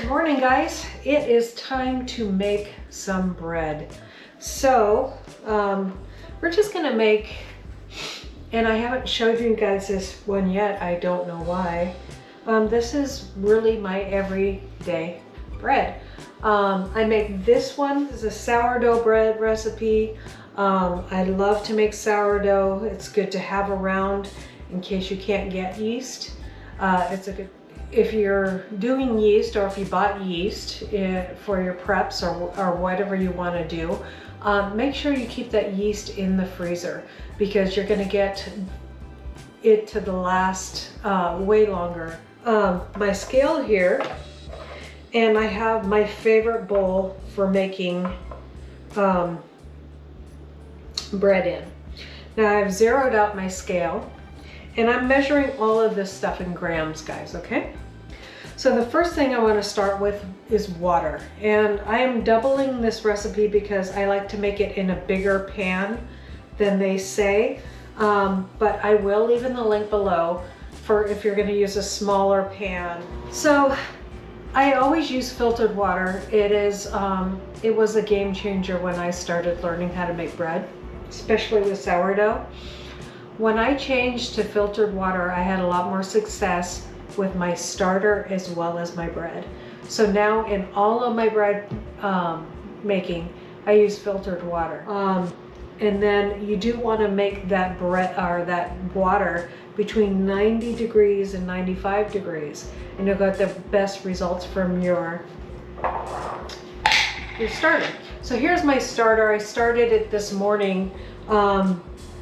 Morning, guys. It is time to make some bread. So we're just gonna make, and I haven't showed you guys this one yet. I don't know why. This is really my everyday bread. I make this one. This is a sourdough bread recipe. I love to make sourdough. It's good to have around in case you can't get yeast. It's a good, if you're doing yeast or if you bought yeast for your preps or whatever you want to do, make sure you keep that yeast in the freezer because you're going to get it to the last way longer. My scale here, and I have my favorite bowl for making bread in. Now I've zeroed out my scale and I'm measuring all of this stuff in grams, guys, okay? So the first thing I want to start with is water. And I am doubling this recipe because I like to make it in a bigger pan than they say. But I will leave in the link below for if you're going to use a smaller pan. So I always use filtered water. It was a game changer when I started learning how to make bread, especially with sourdough. When I changed to filtered water, I had a lot more success with my starter as well as my bread. So now in all of my bread making, I use filtered water. And then you do want to make that bread or that water between 90 degrees and 95 degrees, and you'll get the best results from your starter. So here's my starter. I started it this morning.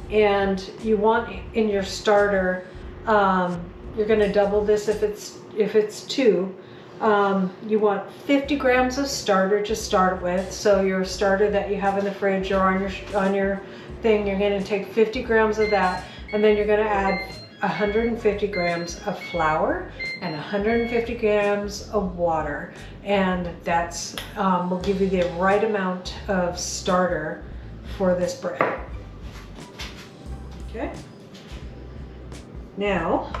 And you want in your starter, you're going to double this if it's 2. You want 50 grams of starter to start with. So your starter that you have in the fridge or on your thing, you're going to take 50 grams of that, and then you're going to add 150 grams of flour and 150 grams of water, and that's will give you the right amount of starter for this bread. Okay. Now,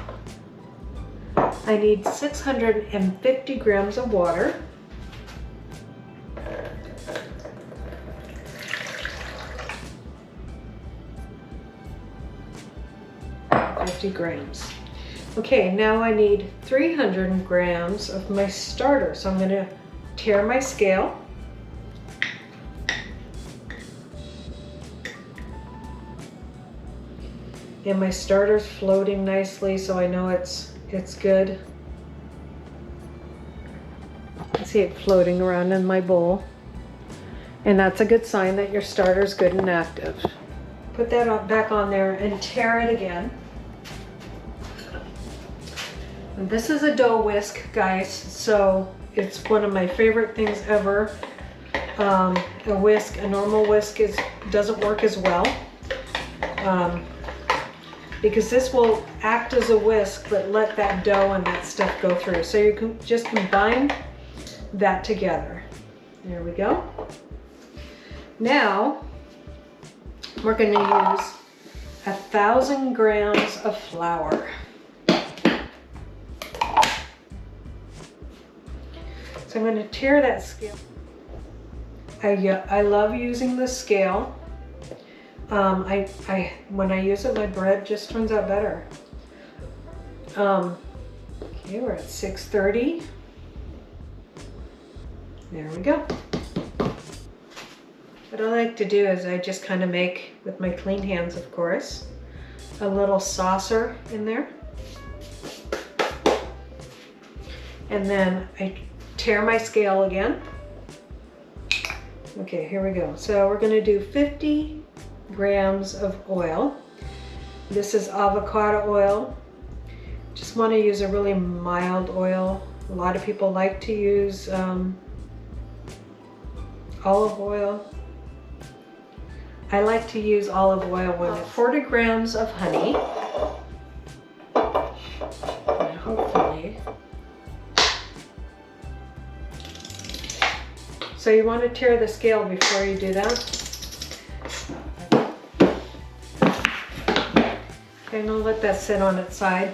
I need 650 grams of water. Grams. Okay, now I need 300 grams of my starter. So I'm going to tare my scale. And my starter's floating nicely, so I know it's good. I see it floating around in my bowl. And that's a good sign that your starter's good and active. Put that back on there and tare it again. And this is a dough whisk, guys, so it's one of my favorite things ever. A normal whisk doesn't work as well. Because this will act as a whisk, but let that dough and that stuff go through. So you can just combine that together. There we go. Now, we're going to use 1,000 grams of flour. So I'm going to tare that scale. I love using the scale. When I use it, my bread just turns out better. Okay, we're at 630. There we go. What I like to do is I just kind of make, with my clean hands of course, a little saucer in there. And then I tare my scale again. Okay, here we go. So we're going to do 50 grams of oil. This is avocado oil. Just want to use a really mild oil. A lot of people like to use olive oil. I like to use olive oil when it's 40 grams of honey. And hopefully. So you want to tare the scale before you do that. Okay, and I'll let that sit on its side.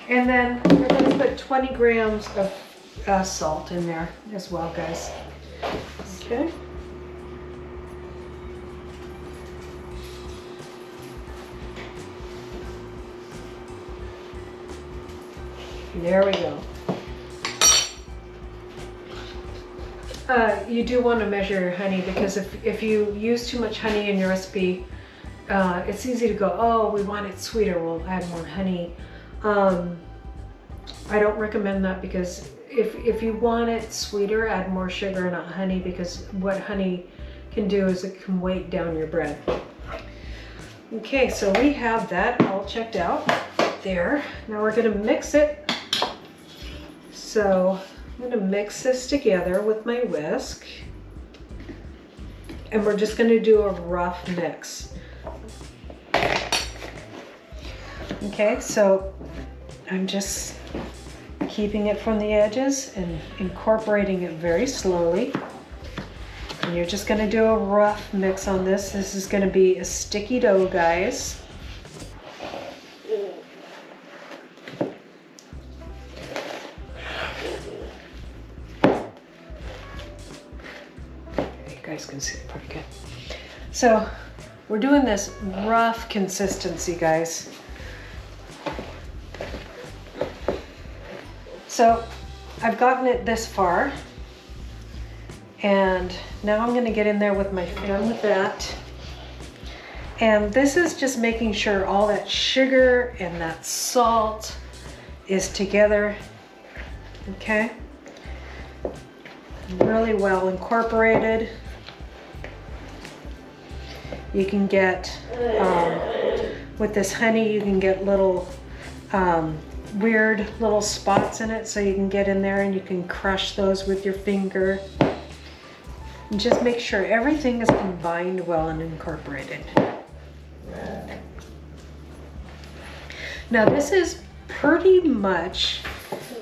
And then we're going to put 20 grams of salt in there as well, guys. Okay. There we go. You do want to measure your honey, because if you use too much honey in your recipe, it's easy to go, oh, we want it sweeter, we'll add more honey. I don't recommend that, because if you want it sweeter, add more sugar, not honey, because what honey can do is it can weight down your bread. Okay, so we have that all checked out there. Now we're going to mix it. So I'm going to mix this together with my whisk, and we're just going to do a rough mix. Okay, so I'm just keeping it from the edges and incorporating it very slowly. And you're just going to do a rough mix on this. This is going to be a sticky dough, guys. You guys can see it pretty good. So we're doing this rough consistency, guys. So I've gotten it this far, and now I'm going to get in there with my fan with that. And this is just making sure all that sugar and that salt is together, okay? Really well incorporated. You can get, with this honey, you can get little weird little spots in it, so you can get in there and you can crush those with your finger. And just make sure everything is combined well and incorporated. Now this is pretty much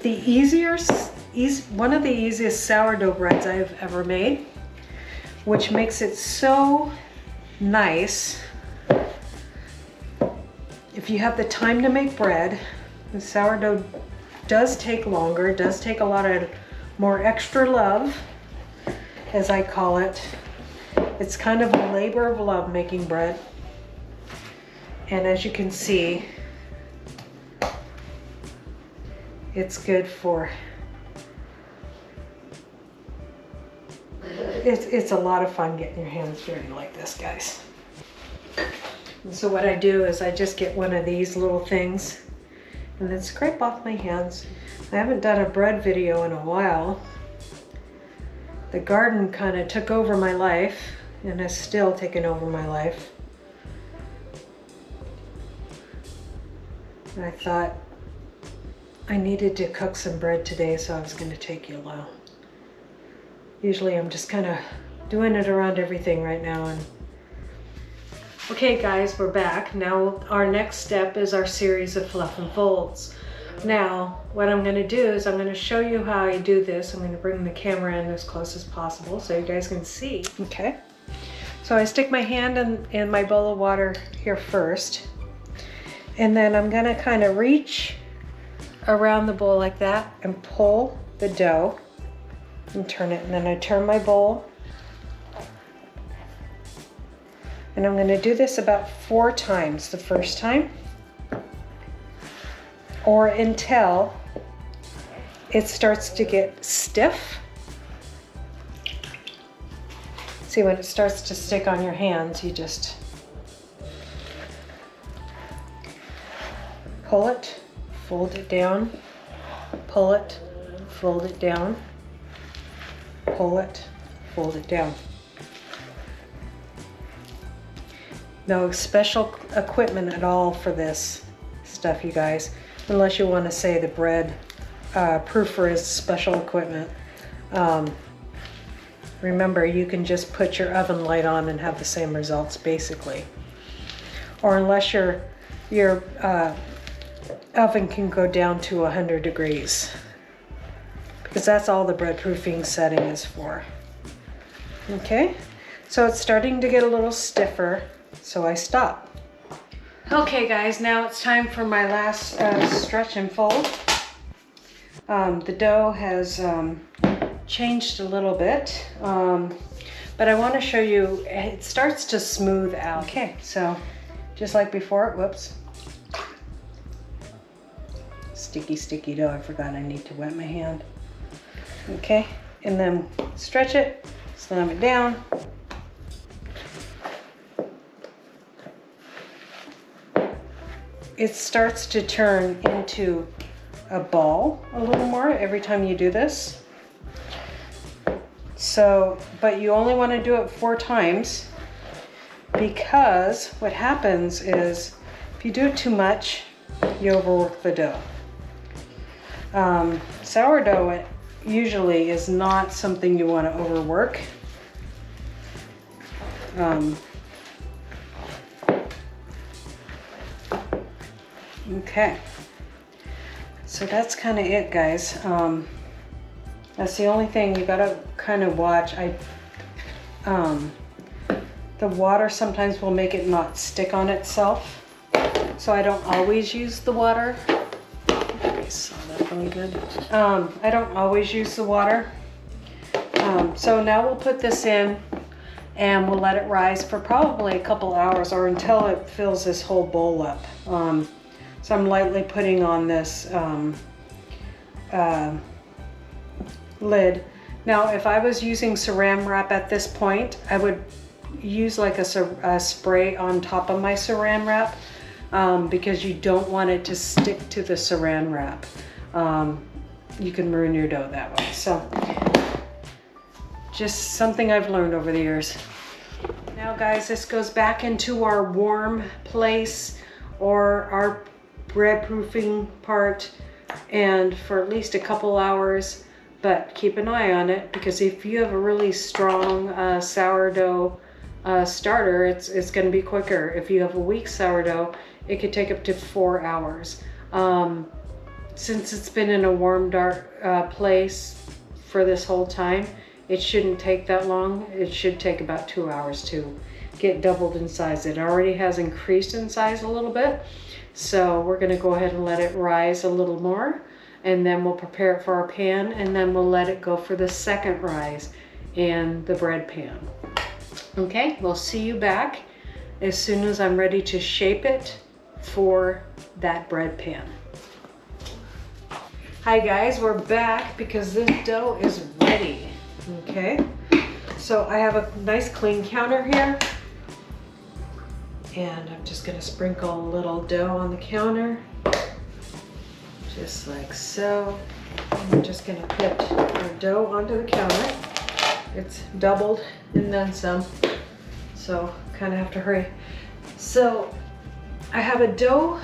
the one of the easiest sourdough breads I've ever made, which makes it so nice. If you have the time to make bread, the sourdough does take longer, it does take a lot of more extra love, as I call it. It's kind of a labor of love making bread. And as you can see, it's good for, it's a lot of fun getting your hands dirty like this, guys. And so what I do is I just get one of these little things and then scrape off my hands. I haven't done a bread video in a while. The garden kind of took over my life and has still taken over my life. And I thought I needed to cook some bread today, so I was going to take you along. Usually I'm just kind of doing it around everything right now. And okay guys, we're back. Now our next step is our series of fluff and folds. Now what I'm going to do is I'm going to show you how I do this. I'm going to bring the camera in as close as possible so you guys can see. Okay, so I stick my hand in my bowl of water here first, and then I'm going to kind of reach around the bowl like that and pull the dough and turn it, and then I turn my bowl. And I'm going to do this about 4 times the first time, or until it starts to get stiff. See, when it starts to stick on your hands, you just pull it, fold it down, pull it, fold it down, pull it, fold it down. No special equipment at all for this stuff, you guys, unless you want to say the bread proofer is special equipment. Remember, you can just put your oven light on and have the same results, basically. Or unless your oven can go down to 100 degrees, because that's all the bread proofing setting is for. Okay, so it's starting to get a little stiffer, so I stop. Okay guys, now it's time for my last stretch and fold. The dough has changed a little bit, but I want to show you, it starts to smooth out. Okay, so just like before, whoops. Sticky dough, I forgot I need to wet my hand. Okay, and then stretch it, slam it down. It starts to turn into a ball a little more every time you do this. So, but you only want to do it 4 times, because what happens is if you do it too much, you overwork the dough. Sourdough usually is not something you want to overwork. Okay, so that's kind of it, guys. That's the only thing you gotta kind of watch. The water sometimes will make it not stick on itself, so I don't always use the water. I saw that really good. I don't always use the water. So now we'll put this in and we'll let it rise for probably a couple hours, or until it fills this whole bowl up. So I'm lightly putting on this lid. Now, if I was using saran wrap at this point, I would use like a spray on top of my saran wrap, because you don't want it to stick to the saran wrap. You can ruin your dough that way. So just something I've learned over the years. Now guys, this goes back into our warm place or our bread proofing part, and for at least a couple hours, but keep an eye on it, because if you have a really strong sourdough starter, it's going to be quicker. If you have a weak sourdough, it could take up to 4 hours. Since it's been in a warm, dark place for this whole time, it shouldn't take that long. It should take about 2 hours to get doubled in size. It already has increased in size a little bit, so we're going to go ahead and let it rise a little more, and then we'll prepare it for our pan, and then we'll let it go for the second rise in the bread pan. Okay, we'll see you back as soon as I'm ready to shape it for that bread pan. Hi guys, we're back because this dough is ready. Okay, so I have a nice clean counter here, and I'm just going to sprinkle a little dough on the counter, just like so. And we're just going to put our dough onto the counter. It's doubled and then some, so kind of have to hurry. So I have a dough,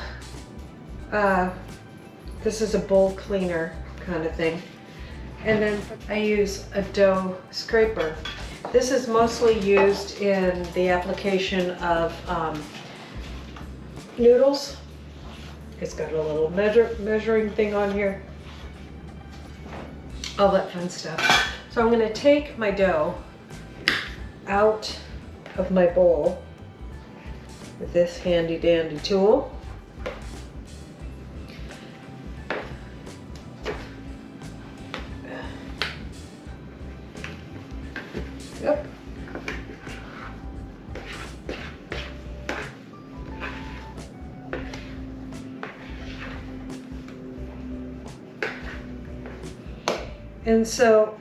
this is a bowl cleaner kind of thing, and then I use a dough scraper. This is mostly used in the application of noodles. It's got a little measuring thing on here, all that fun stuff. So I'm going to take my dough out of my bowl with this handy dandy tool. Yep. And so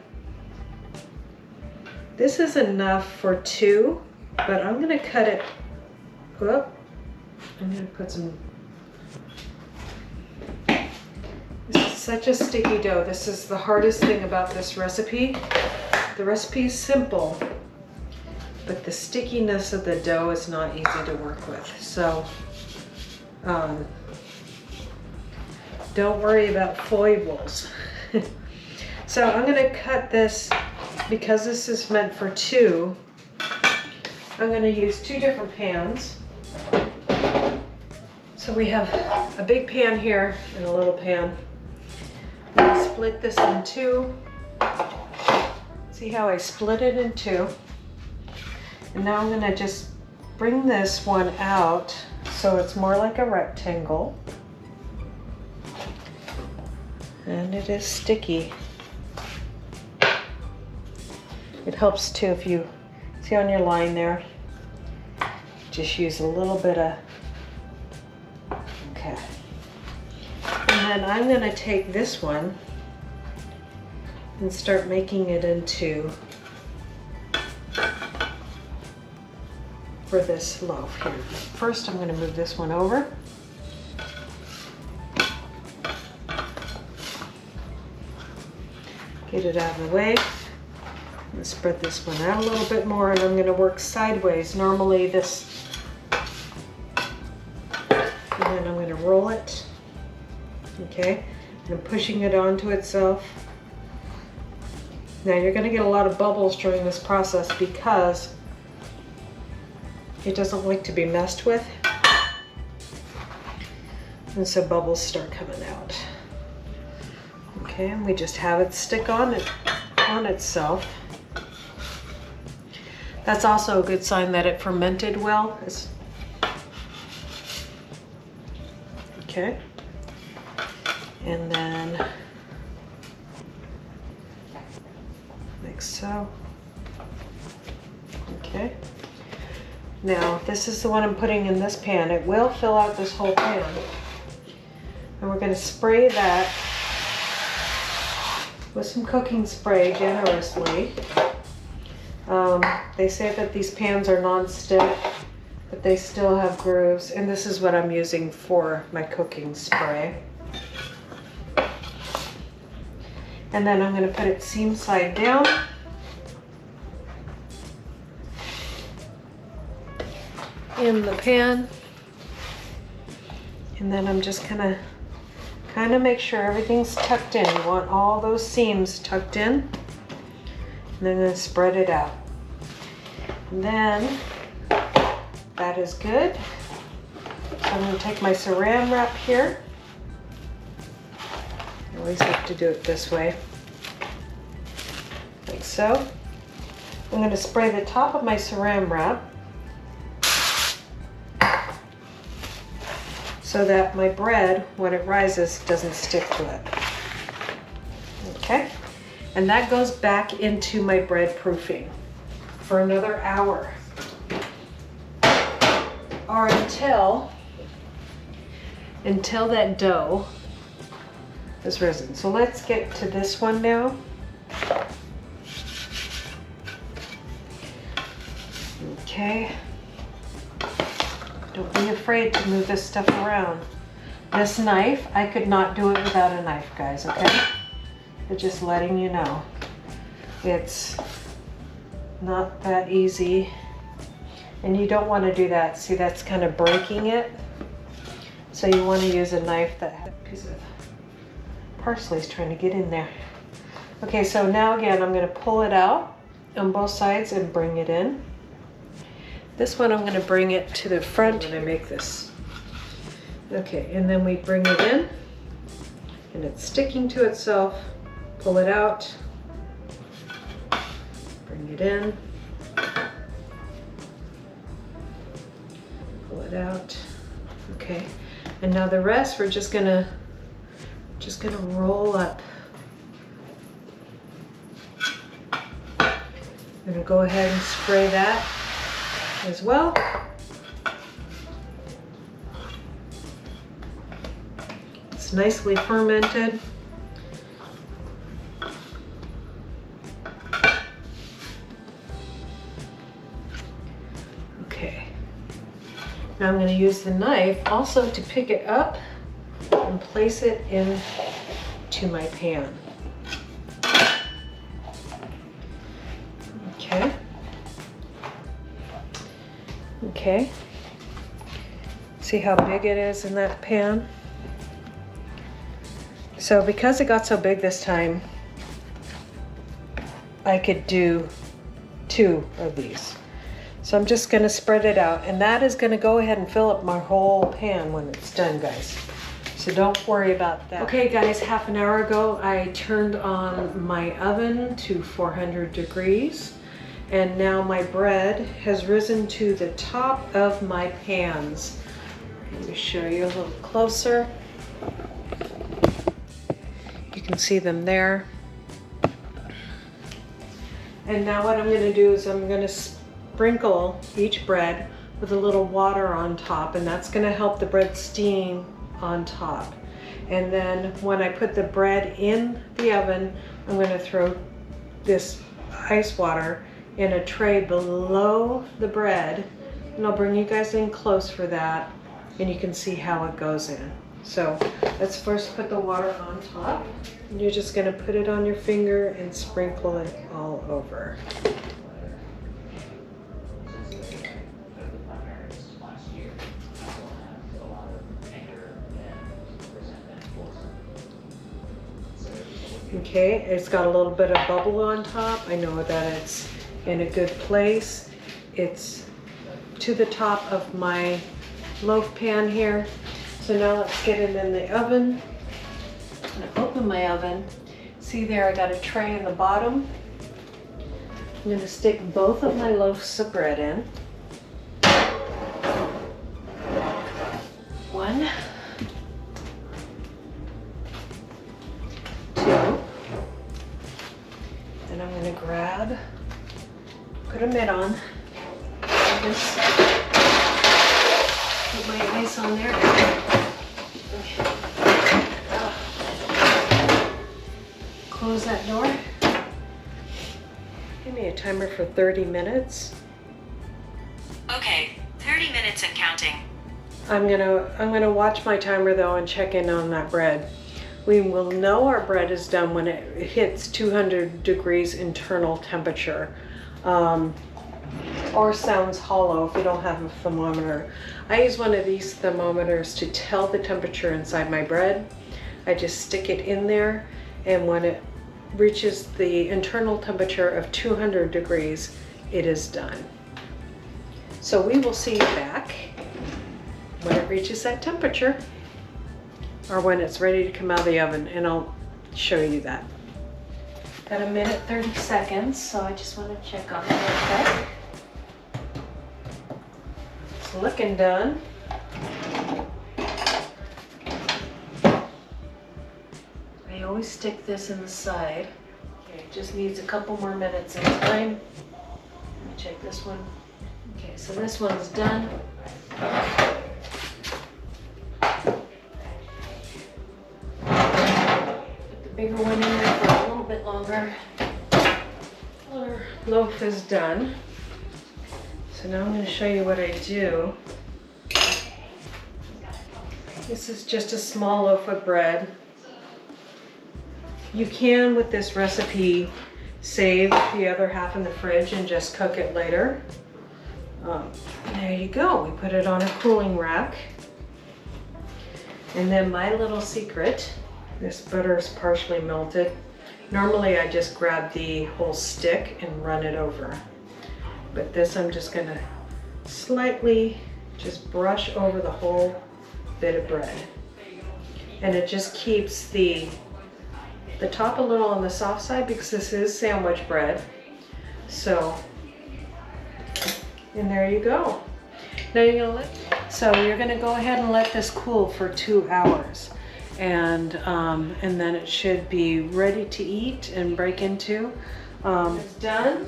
this is enough for 2, but I'm going to cut it up. I'm going to put some, this is such a sticky dough. This is the hardest thing about this recipe. The recipe is simple, but the stickiness of the dough is not easy to work with. So don't worry about foibles. So I'm going to cut this, because this is meant for 2, I'm going to use 2 different pans. So we have a big pan here and a little pan. I'm going to split this in 2. See how I split it in 2? And now I'm going to just bring this one out so it's more like a rectangle. And it is sticky. It helps too if you see on your line there, just use a little bit of, okay. And then I'm gonna take this one and start making it into, for this loaf here. First, I'm gonna move this one over. Get it out of the way. I'm gonna spread this one out a little bit more, and I'm gonna work sideways. Normally this, and then I'm gonna roll it, okay? And I'm pushing it onto itself. Now you're gonna get a lot of bubbles during this process because it doesn't like to be messed with. And so bubbles start coming out. Okay, and we just have it stick on itself. That's also a good sign that it fermented well. Okay. And then like so. Okay. Now this is the one I'm putting in this pan. It will fill out this whole pan. And we're going to spray that with some cooking spray generously. They say that these pans are non-stick, but they still have grooves, and this is what I'm using for my cooking spray. And then I'm going to put it seam side down. In the pan. And then I'm just gonna kind of make sure everything's tucked in. You want all those seams tucked in. And then I'm gonna spread it out. And then that is good. So I'm gonna take my saran wrap here. I always have to do it this way. Like so. I'm gonna spray the top of my saran wrap so that my bread, when it rises, doesn't stick to it. Okay, and that goes back into my bread proofing for another hour, or until that dough is risen. So let's get to this one now. Okay. Don't be afraid to move this stuff around. This knife, I could not do it without a knife, guys, okay? But just letting you know. It's not that easy. And you don't want to do that. See, that's kind of breaking it. So you want to use a knife that has a piece of parsley's trying to get in there. Okay, so now again, I'm going to pull it out on both sides and bring it in. This one I'm going to bring it to the front when I make this. Okay, and then we bring it in, and it's sticking to itself. Pull it out, bring it in, pull it out. Okay, and now the rest we're just gonna roll up. I'm gonna go ahead and spray that as well. It's nicely fermented. Okay. Now I'm going to use the knife also to pick it up and place it into my pan. Okay. Okay, see how big it is in that pan? So because it got so big this time, I could do 2 of these. So I'm just gonna spread it out, and that is gonna go ahead and fill up my whole pan when it's done, guys. So don't worry about that. Okay guys, half an hour ago, I turned on my oven to 400 degrees. And now my bread has risen to the top of my pans. Let me show you a little closer. You can see them there. And now what I'm gonna do is I'm gonna sprinkle each bread with a little water on top, and that's gonna help the bread steam on top. And then when I put the bread in the oven, I'm gonna throw this ice water in a tray below the bread, and I'll bring you guys in close for that, and you can see how it goes in. So let's first put the water on top. And you're just gonna put it on your finger and sprinkle it all over. Okay, it's got a little bit of bubble on top. I know that it's in a good place. It's to the top of my loaf pan here. So now let's get it in the oven. I'm gonna open my oven. See there, I got a tray in the bottom. I'm gonna stick both of my loaves of bread in. One, two. Then I'm gonna grab, put a mitt on. Just put my ice on there. Close that door. Give me a timer for 30 minutes. Okay, 30 minutes and counting. I'm gonna watch my timer though and check in on that bread. We will know our bread is done when it hits 200 degrees internal temperature. Or sounds hollow if you don't have a thermometer. I use one of these thermometers to tell the temperature inside my bread. I just stick it in there, and when it reaches the internal temperature of 200 degrees, it is done. So we will see you back when it reaches that temperature, or when it's ready to come out of the oven, and I'll show you that. Got a minute, 30 seconds, so I just want to check on it real quick. It's looking done. I always stick this in the side. Okay, it just needs a couple more minutes in time. Let me check this one. Okay, so this one's done. Put the bigger one in there for a little bit longer. Our loaf is done. So now I'm going to show you what I do. This is just a small loaf of bread. You can, with this recipe, save the other half in the fridge and just cook it later. There you go. We put it on a cooling rack. And then my little secret, this butter is partially melted. Normally I just grab the whole stick and run it over. But this I'm just gonna slightly just brush over the whole bit of bread. And it just keeps the top a little on the soft side because this is sandwich bread. So, and there you go. Now you're gonna go ahead and let this cool for 2 hours. And then it should be ready to eat and break into. It's done.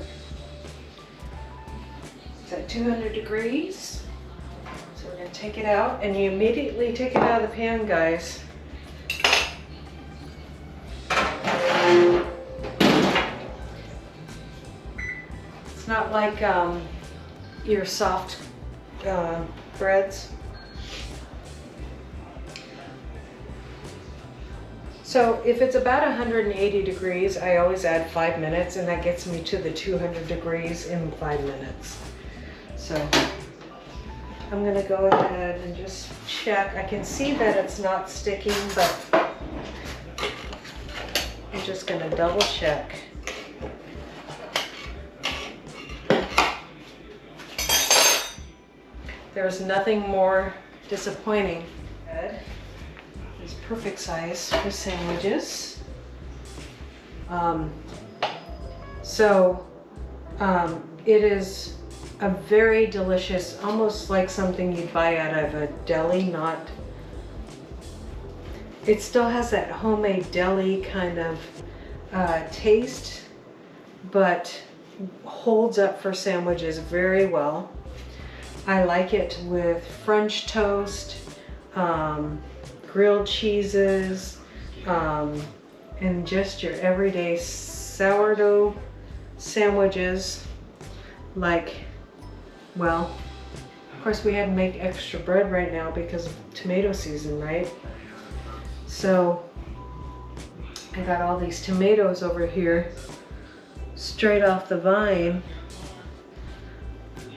It's at 200 degrees. So we're gonna take it out, and you immediately take it out of the pan, guys. It's not like your soft breads. So if it's about 180 degrees, I always add 5 minutes, and that gets me to the 200 degrees in 5 minutes. So I'm gonna go ahead and just check. I can see that it's not sticking, but I'm just gonna double check. There's nothing more disappointing. It's perfect size for sandwiches. It is a very delicious, almost like something you'd buy out of a deli, It still has that homemade deli kind of taste, but holds up for sandwiches very well. I like it with French toast, grilled cheeses, and just your everyday sourdough sandwiches. Like, well, of course we had to make extra bread right now because of tomato season, right? So I got all these tomatoes over here straight off the vine,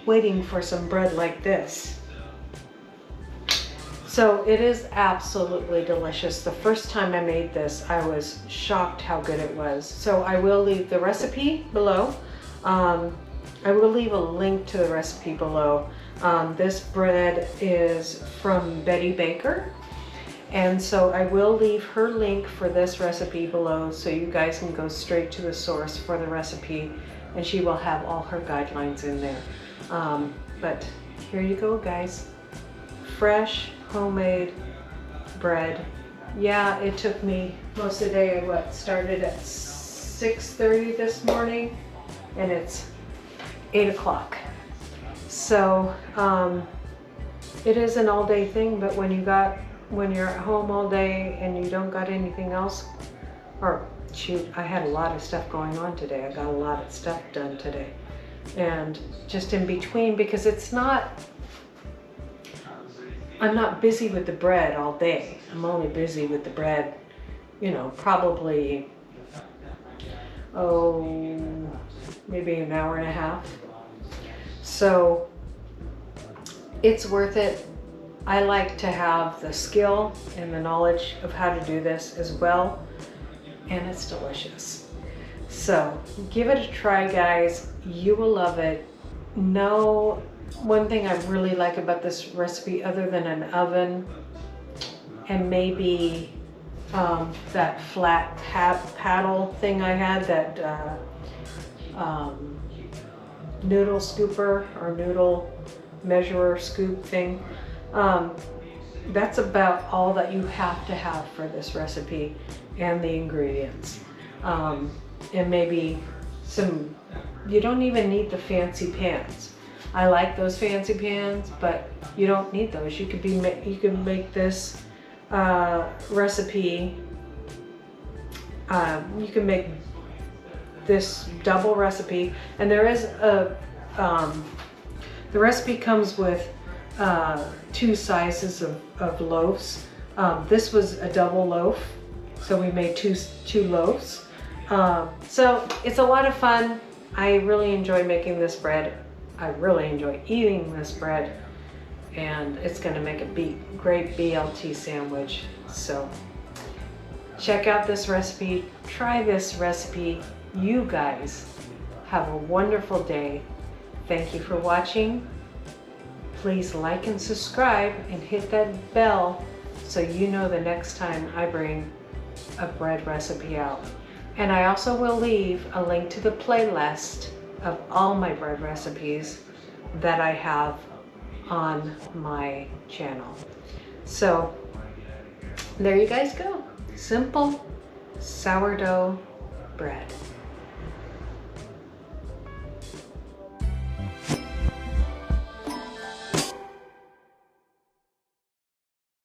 waiting for some bread like this. So it is absolutely delicious. The first time I made this, I was shocked how good it was. So I will leave the recipe below. I will leave a link to the recipe below. This bread is from Betty Baker. And so I will leave her link for this recipe below so you guys can go straight to the source for the recipe, and she will have all her guidelines in there. But here you go, guys. Fresh, homemade bread. Yeah, it took me most of the day. What, started at 6:30 this morning, and it's 8 o'clock. So it is an all-day thing, but when you're at home all day and you don't got anything else, or shoot, I had a lot of stuff going on today. I got a lot of stuff done today. And just in between, because I'm not busy with the bread all day. I'm only busy with the bread, probably, maybe an hour and a half. So it's worth it. I like to have the skill and the knowledge of how to do this as well, and it's delicious. So give it a try, guys. You will love it. No, one thing I really like about this recipe, other than an oven and maybe that flat paddle thing I had, that noodle scooper or noodle measurer scoop thing. That's about all that you have to have for this recipe and the ingredients. And maybe you don't even need the fancy pans. I like those fancy pans, but you don't need those. You could make this recipe. You can make this double recipe, and there is the recipe comes with 2 sizes of loaves. This was a double loaf, so we made two loaves. So it's a lot of fun. I really enjoy making this bread. I really enjoy eating this bread, and it's going to make a great BLT sandwich. So check out this recipe. Try this recipe. You guys have a wonderful day. Thank you for watching. Please like and subscribe and hit that bell so you know the next time I bring a bread recipe out. And I also will leave a link to the playlist of all my bread recipes that I have on my channel. So there you guys go. Simple sourdough bread.